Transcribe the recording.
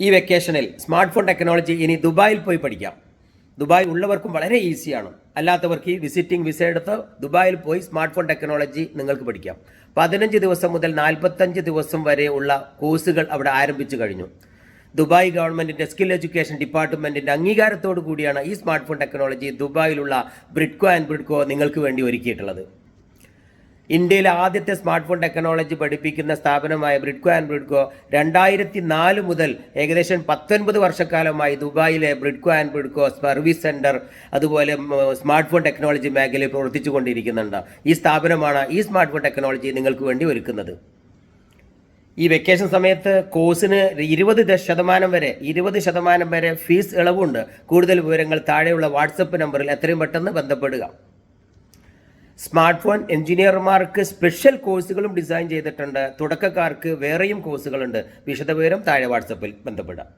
ഈ വെക്കേഷനിൽ smart phone technology ഇനി ദുബായിൽ പോയി പഠിക്കാം. ദുബായ് ഉള്ളവർക്കും വളരെ ഈസിയാണ്. അല്ലാത്തവർക്ക് ഈ വിസിറ്റിംഗ് വിസ എടുത്ത് ദുബായിൽ പോയി സ്മാർട്ട് ഫോൺ ടെക്നോളജി നിങ്ങൾക്ക് പഠിക്കാം. 15 ദിവസം മുതൽ 45 ദിവസം വരെ ഉള്ള കോഴ്സുകൾ അവിടെ ആരംഭിച്ചു കഴിഞ്ഞു. ദുബായ് ഗവൺമെൻറ്റിൻ്റെ സ്കിൽ എഡ്യൂക്കേഷൻ ഡിപ്പാർട്ട്മെൻറ്റിൻ്റെ അംഗീകാരത്തോടു കൂടിയാണ് ഈ സ്മാർട്ട് ഫോൺ ടെക്നോളജി ദുബായിലുള്ള ബ്രിഡ്കോ ആൻഡ് ബ്രിഡ്കോ നിങ്ങൾക്ക് വേണ്ടി ഒരുക്കിയിട്ടുള്ളത്. ഇന്ത്യയിലെ ആദ്യത്തെ സ്മാർട്ട് ഫോൺ ടെക്നോളജി പഠിപ്പിക്കുന്ന സ്ഥാപനമായ ബ്രിഡ്കോ ആൻഡ് ബ്രിഡ്കോ 2004 മുതൽ ഏകദേശം 19 വർഷക്കാലമായി ദുബായിലെ Bridco and Bridco service centre അതുപോലെ സ്മാർട്ട് ഫോൺ ടെക്നോളജി മേഖലയിൽ പ്രവർത്തിച്ചു കൊണ്ടിരിക്കുന്നുണ്ട്. ഈ സ്ഥാപനമാണ് ഈ സ്മാർട്ട് ഫോൺ ടെക്നോളജി നിങ്ങൾക്ക് വേണ്ടി ഒരുക്കുന്നത്. ഈ വെക്കേഷൻ സമയത്ത് കോഴ്സിന് 20% വരെ ഫീസ് ഇളവുണ്ട്. കൂടുതൽ വിവരങ്ങൾ താഴെയുള്ള വാട്സപ്പ് നമ്പറിൽ എത്രയും പെട്ടെന്ന് ബന്ധപ്പെടുക. സ്മാർട്ട് ഫോൺ എഞ്ചിനീയർമാർക്ക് സ്പെഷ്യൽ കോഴ്സുകളും ഡിസൈൻ ചെയ്തിട്ടുണ്ട്. തുടക്കക്കാർക്ക് വേറെയും കോഴ്സുകളുണ്ട്. വിശദവിവരം താഴെ വാട്സപ്പിൽ ബന്ധപ്പെടാം.